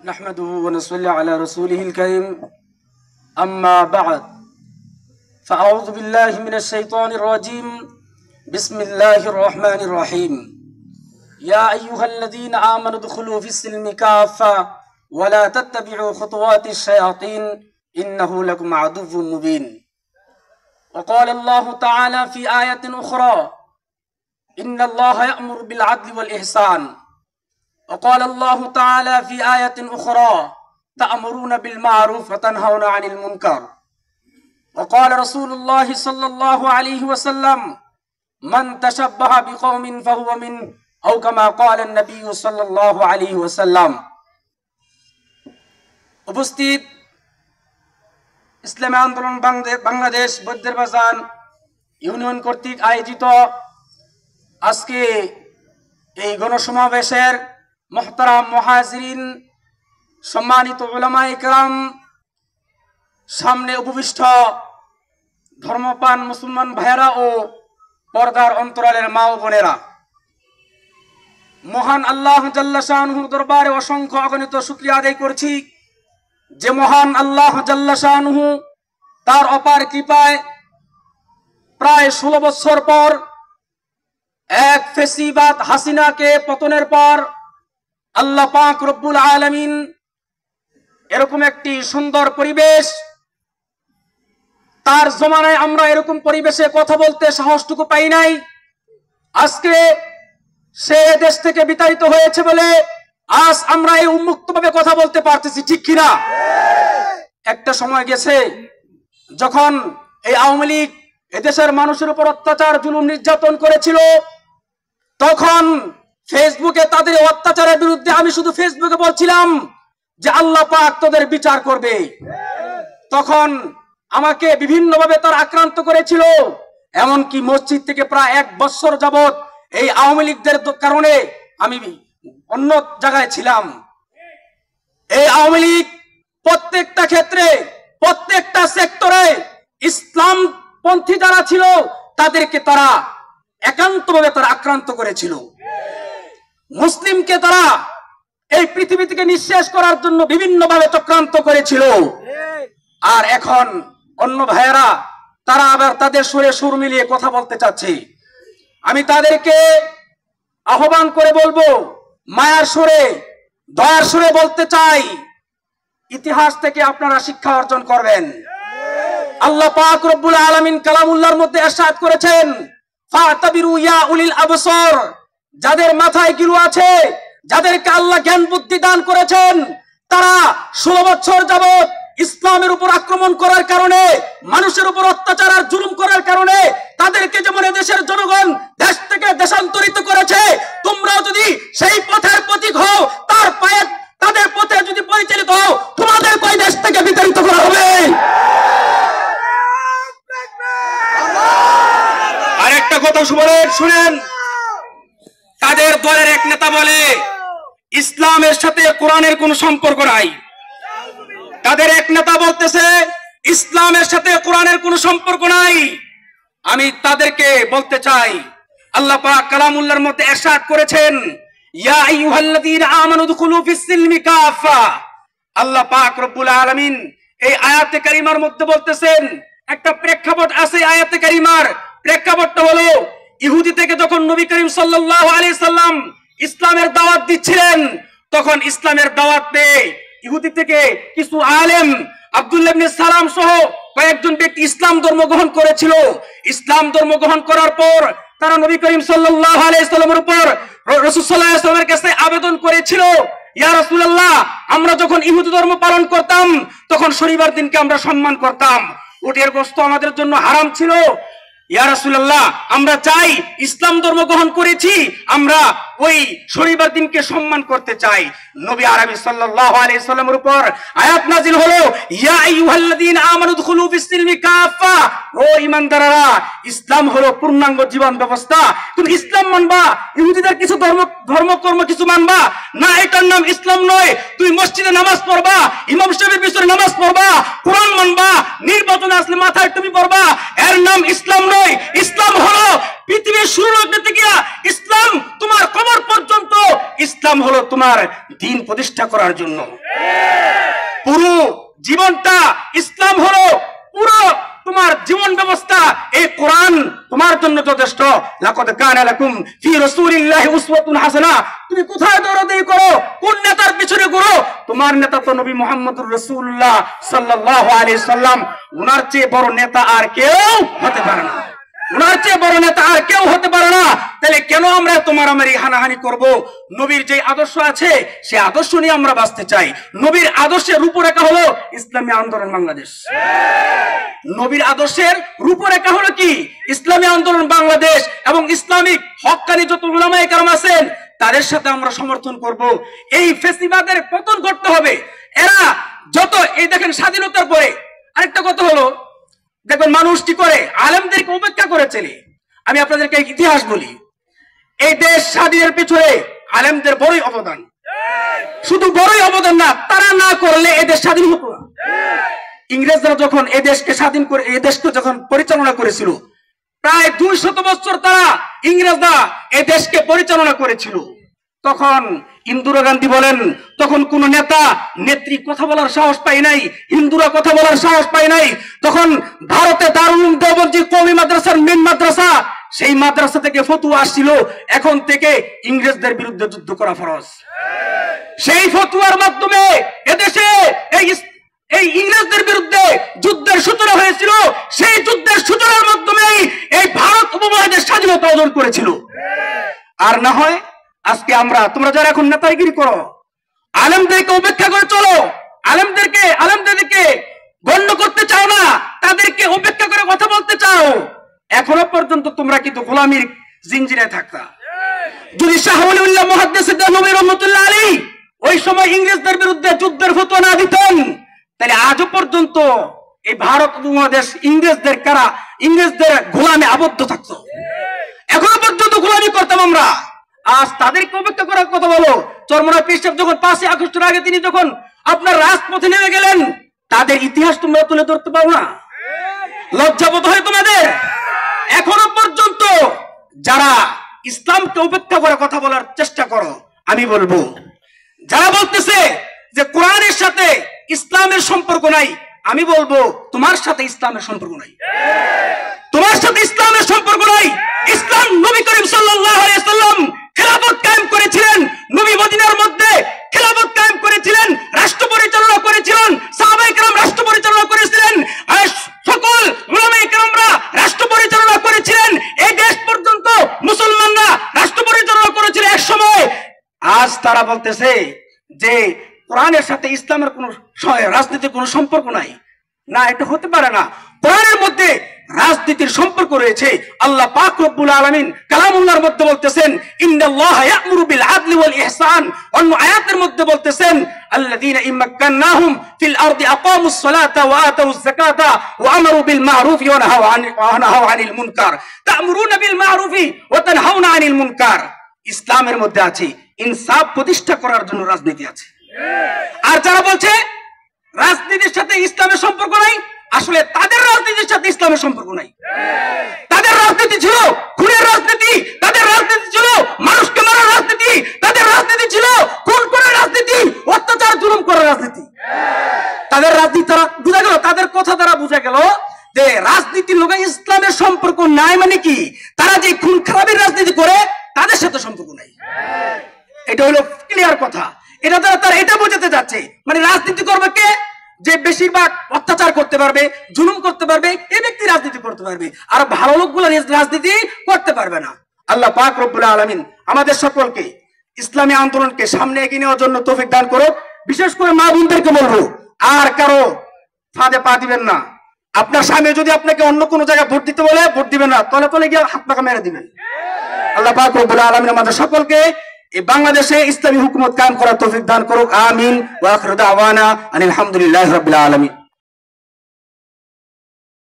نحمده ونصلي على رسوله الكريم أما بعد فأعوذ بالله من الشيطان الرجيم بسم الله الرحمن الرحيم يا أيها الذين آمنوا ادخلوا في السلم كافة ولا تتبعوا خطوات الشياطين إنه لكم عدو مبين. وقال الله تعالى في آية أخرى إن الله يأمر بالعدل والإحسان. وقال الله تعالى في آية أخرى تأمرون بالمعروف وتنهون عن المنكر. وقال رسول الله صلى الله عليه وسلم من تشبه بقوم فهو من أو كما قال النبي صلى الله عليه وسلم. উপস্থিত ইসলামী আন্দোলন বাংলাদেশ বৌদ্ধের বাজার ইউনিয়ন কর্তৃক আয়োজিত আজকে এই গণসমাবেশের মুহতারাম মুহাজিরিন, সম্মানিত উলামায়ে কেরাম, সামনে উপবিষ্ট ধর্মপ্রাণ মুসলমান ভাইয়েরা ও পর্দার অন্তরালের মা ও বোনেরা, মহান আল্লাহ জাল্লা শানুহুর দরবারে অসংখ্য অগণিত শুকরিয়া আদায় করছি যে মহান আল্লাহ জাল্লা শানুহু তার অপার কৃপায় প্রায় 16 বছর পর এক ফেসিবাদ হাসিনাকে পতনের পর আল্লাহ পাক রব্বুল আলামিন এরকম একটি সুন্দর পরিবেশ, তার জমানায় আমরা এরকম পরিবেশে কথা বলতে সাহসটুকু পাই নাই। আজকে সে দেশ থেকে বিতাড়িত হয়েছে বলে আজ আমরা এই উন্মুক্তভাবে কথা বলতে পারতেছি, ঠিক কিনা? একটা সময় গেছে যখন এই আওয়ামী লীগ এদেশের মানুষের উপর অত্যাচার জুলুম নির্যাতন করেছিল, তখন ফেসবুকে তাদের অত্যাচারের বিরুদ্ধে আমি শুধু ফেসবুকে বলছিলাম যে আল্লাহ পাক তোদের বিচার করবে। তখন আমাকে বিভিন্নভাবে তারা আক্রান্ত করেছিল, এমনকি মসজিদ থেকে প্রায় 1 বছর যাবত এই আওয়ামী লীগদের কারণে আমি অন্য জায়গায় ছিলাম। এই আওয়ামী লীগ প্রত্যেকটা ক্ষেত্রে প্রত্যেকটা সেক্টরে ইসলাম পন্থী যারা ছিল তাদেরকে তারা একান্তভাবে তারা আক্রান্ত করেছিল। মুসলিমকে তারা এই পৃথিবী থেকে নিঃশেষ করার জন্য বিভিন্নভাবে চক্রান্ত করেছিল। আর এখন অন্য ভাইয়েরা তারা আবার তাদের সুরে সুর মিলিয়ে কথা বলতে চাচ্ছে। আমি তাদেরকে আহ্বান করে বলবো, মায়ার সুরে দয়ার সুরে বলতে চাই, ইতিহাস থেকে আপনারা শিক্ষা অর্জন করবেন। আল্লাহ পাক রব্বুল আলামিন কালামুল্লাহর মধ্যে ইরশাদ করেছেন ফাতাবিরু ইয়া উলিল আবসার, যাদের মাথায় গিলু আছে, যাদেরকে আল্লাহ জ্ঞান বুদ্ধি দান করেছেন, তারা 16 বছর যাবত ইসলামের উপর আক্রমণ করার কারণে, মানুষের উপর অত্যাচার আর জুলুম করার কারণে তাদেরকে যেমন দেশের জনগণ দেশ থেকে দেশান্তরিত করেছে, তোমরাও যদি সেই পথের প্রতীক হও, তাদের পথে যদি পরিচালিত হও, তোমাদেরকে ওই দেশ থেকে বিতাড়িত করা হবে। আরেকটা কথা শুনেন, তাদের দলের এক নেতা বলে ইসলামের সাথে কোরআনের কোনো সম্পর্ক নাই। তাদের এক নেতা বলতেছে ইসলামের সাথে কোরআনের কোনো সম্পর্ক নাই। আমি তাদেরকে বলতে চাই, আল্লাহ পাক কালামুল্লাহর মধ্যে ইরশাদ করেছেন ইয়া আইয়ুহাল্লাযীনা আমানু দুখুলু ফিস-সিলমি কাফা। আল্লাহ পাক রব্বুল আলামিন এই আয়াতে কারিমার মধ্যে বলতেছেন, একটা প্রেক্ষাপট আছে আয়াতে কারিমার। প্রেক্ষাপটটা হলো ইহুদি থেকে যখন নবী করিম সাল্লাল্লাহু আলাইহি সাল্লাম ইসলামের দাওয়াত দিচ্ছিলেন, তখন ইসলামের দাওয়াত পেয়ে ইহুদি থেকে কিছু আলেম আব্দুল্লাহ ইবনে সালাম সহ কয়েকজন ব্যক্তি ইসলাম ধর্ম গ্রহণ করেছিল। ইসলাম ধর্ম গ্রহণ করার পর তারা নবী করিম সাল্লাল্লাহু আলাইহি সাল্লামের উপর রাসূল সাল্লাল্লাহু আলাইহি সাল্লামের কাছে আবেদন করেছিল, ইয়া রাসূলুল্লাহ, আমরা যখন ইহুদি ধর্ম পালন করতাম তখন শনিবার দিনকে আমরা সম্মান করতাম, উটের গোশত আমাদের জন্য হারাম ছিল। ইয়া রাসূলুল্লাহ, আমরা চাই ইসলাম ধর্ম গ্রহণ করেছি, আমরা ওই শনিবার দিনকে সম্মান করতে চাই। নবী আরবি সাল্লাল্লাহু আলাইহি সাল্লামের উপর আয়াত নাযিল হলো ইয়া আইয়ুহাল্লাযীনা আমানু দুখুলু ফিস-সিলমি কাফা, ও ঈমানদাররা, ইসলাম হলো পূর্ণাঙ্গ জীবন ব্যবস্থা। তুমি ইসলাম মানবা, ইহুদিদের কিছু ধর্মকর্ম কিছু মানবা না, এটার নাম ইসলাম নয়। তুমি মসজিদে নামাজ পড়বা, ইমাম সাহেবের পিছনে নামাজ পড়বা, কোরআন মানবা, নির্বাচন আসলে মাথায় টুপি পড়বা, এর নাম ইসলাম নয়। ইসলাম হলো পৃথিবীর শুরু লগ্ন থেকে ইসলাম তোমার কবর পর্যন্ত, ইসলাম হলো তোমার দ্বীন প্রতিষ্ঠা করার জন্য। পুরো জীবনটা ইসলাম হলো পুরো তোমার জীবন ব্যবস্থা। এই কোরআন তোমার জন্য যথেষ্ট। লাকাদ কানা লাকুম ফি রাসূলিল্লাহি উসওয়াতুন হাসানাহ। তুমি কোথায় দৌড়াদৌড়ি করো, কোন নেতার পিছনে ঘুরো? তোমার নেতা তো নবী মুহাম্মদুর রাসূলুল্লাহ সাল্লাল্লাহু আলাইহি সাল্লাম। ওনার চেয়ে বড় নেতা আর কেউ হতে পারে না, ওনার চেয়ে বড় নেতা আর কেউ হতে পারে না। তাহলে কেন আমরা তোমার আমার হানাহানি করব? নবীর যে আদর্শ আছে সে আদর্শ নিয়ে আমরা বাঁচতে চাই। নবীর আদর্শের রূপরেখা হলো ইসলামী আন্দোলন বাংলাদেশ। নবীর আদর্শের রূপরেখা হলো কি? ইসলামী আন্দোলন বাংলাদেশ এবং ইসলামিক হক্কানি যত উলামায়ে কেরাম আছেন তাদের সাথে আমরা সমর্থন করব। এই ফেসিবাদের পতন করতে হবে। এরা যত এই দেখেন স্বাধীনতার পরে আরেকটা কথা হলো, দেখবেন মানুষ কি করে আলেমদেরকে উপেক্ষা করে চলে। আমি আপনাদেরকে ইতিহাস বলি, এই দেশ স্বাধীনের পিছনে আলেমদের বড়ই অবদান। শুধু বড়ই অবদান না, তারা না করলে এই দেশ স্বাধীন হতো না। ইংরেজরা যখন এই দেশকে স্বাধীন করে এই দেশকে যখন পরিচালনা করেছিল, প্রায় 200 বছর তারা ইংরেজরা এই দেশকে পরিচালনা করেছিল। তখন ইন্দিরা গান্ধী বলেন, তখন কোন নেতা নেত্রী কথা বলার সাহস পায় নাই, হিন্দুরা কথা বলার সাহস পায় নাই। তখন ভারতে দারুল উলুম দেওবন্দি কওমি মাদ্রাসার মেন মাদ্রাসা, সেই মাদ্রাসা থেকে ফতোয়া আসছিল এখন থেকে ইংরেজদের বিরুদ্ধে যুদ্ধ করা ফরজ। সেই ফতোয়ার মাধ্যমে এদেশে এই ইংরেজদের বিরুদ্ধে যুদ্ধের সূচনা হয়েছিল। সেই যুদ্ধের সূচনার মাধ্যমেই এই ভারত উপমহাদেশ স্বাধীনতা অর্জন করেছিল। আর না হয় আজকে আমরা, তোমরা যারা এখন নেতাগিরি করো, আলেমদেরকে উপেক্ষা করে চলো, আলেমদেরকে গণ্য করতে চাও না, তাদেরকে উপেক্ষা করে কথা বলতে চাও, এখনো পর্যন্ত তোমরা কিন্তু গোলামির জিঞ্জিরে থাকতা। যদি শাহ ওলিউল্লাহ মুহাদ্দিস নবী রহমাতুল্লাহ আলাইহি ওই সময় ইংরেজদের বিরুদ্ধে যুদ্ধের ফতোয়া না দিতেন, তাহলে আজও পর্যন্ত এই ভারত উপমহাদেশ ইংরেজদের গোলামে আবদ্ধ থাকতো। এখনো পর্যন্ত গোলামি করতাম আমরা। আজ তাদেরকে উপেক্ষা করার কথা বলো। চরমনায় পীর সাহেব যখন 5ই আগস্টের আগে তিনি যখন আপনার রাজপথে নেমে গেলেন, তাদের ইতিহাস তোমরা তুলে ধরতে পারো না? লজ্জাবোধ হয় তোমাদের? এখনো পর্যন্ত যারা ইসলামকে উপেক্ষা করে কথা বলার চেষ্টা করো, আমি বলবো যারা বলতেছে যে কোরআনের সাথে ইসলামের সম্পর্ক নাই, আমি বলবো তোমার সাথে ইসলামের সম্পর্ক নাই, তোমার সাথে ইসলামের সম্পর্ক নাই। ইসলাম নবী করিম সাল্লাল্লাহু আলাইহি ওয়াসাল্লাম খেলাফত কায়েম করেছিলেন, নবী মদিনার মধ্যে খেলাফত কায়েম করেছিলেন, রাষ্ট্র পরিচালনা করেছিলেন, সাহাবায়ে কেরাম রাষ্ট্র পরিচালনা করেছিলেন, আর সকল উলামায়ে কেরামরা রাষ্ট্র পরিচালনা করেছিলেন। এই দেশ পর্যন্ত মুসলমানরা রাষ্ট্র পরিচালনা করেছিল এক সময়। আজ তারা বলতেছে যে কোরআনের সাথে ইসলামের কোন রাজনীতির কোনো সম্পর্ক নাই। না, এটা হতে পারে না। কোরআনের মধ্যে রাজনীতির সম্পর্ক রয়েছে। আল্লাহ পাক রব্বুল আলামিন কালামুল্লাহর মধ্যে বলতেছেন ইন্নাল্লাহা ইয়া'মুরু বিল আদলি ওয়াল ইহসান। অন্য আয়াতের মধ্যে বলতেছেন আল্লাযীনা ইম্মাক্কান্নাহুম ফিল আরদি আকামুস সালাতা ওয়া আতাউজ যাকাতা ওয়া আমারু বিল মা'রুফি ওয়া নাহাউ আনিল মুনকার। তা'মুরুনা বিল মা'রুফি ওয়া তানহাউনা আনিল মুনকার। ইসলামের মধ্যে আছে ইনসাফ প্রতিষ্ঠা করার জন্য রাজনীতি আছে। আর যারা বলছে রাজনীতির সাথে ইসলামের সম্পর্ক নাই, আসলে তাদের রাজনীতির সাথে ইসলামের সম্পর্ক নাই। তাদের রাজনীতি ছিল খুনের রাজনীতি, তাদের রাজনীতি ছিল মানুষকে মারার রাজনীতি, তাদের রাজনীতি ছিল খুন করার রাজনীতি, অত্যাচার জুলুম করার রাজনীতি। তাদের রাজনীতি তারা বুঝা গেল, তাদের কথা তারা বুঝা গেল যে রাজনীতির লোকে ইসলামের সম্পর্ক নাই। মানে কি? তারা যে খুন খারাপের রাজনীতি করে তাদের সাথে সম্পর্ক নাই। এটা হলো ক্লিয়ার কথা। এটা তারা এটা বোঝাতে যাচ্ছে, মানে রাজনীতি করবে কে? যে বেশিরভাগ অত্যাচার করতে পারবে, জুলুম করতে পারবে, এই ব্যক্তি রাজনীতি করতে পারবে, আর ভালো লোকগুলো রাজনীতি করতে পারবে না। আল্লাহ পাক রব্বুল আলামিন আমাদের সকলকে ইসলামী আন্দোলনকে সামনে এগিয়ে নেওয়ার জন্য তৌফিক দান করুক। বিশেষ করে মা বোনদেরকে বলবো, আর কারো ফাঁদে পা দিবেন না। আপনার স্বামী যদি আপনাকে অন্য কোনো জায়গায় ভোট দিতে বলে, ভোট দিবেন না, তলে গিয়ে হাত পাকা মেরে দিবেন। আল্লাহ পাক রব্বুল আলামিন আমাদের সকলকে এই বাংলাদেশে ইসলামী হুকুমত কায়েম করার তৌফিক দান করুক। আমিন। ওয়া আখিরু দাওয়ানা আনিল হামদুলিল্লাহি রাব্বিল আলামিন।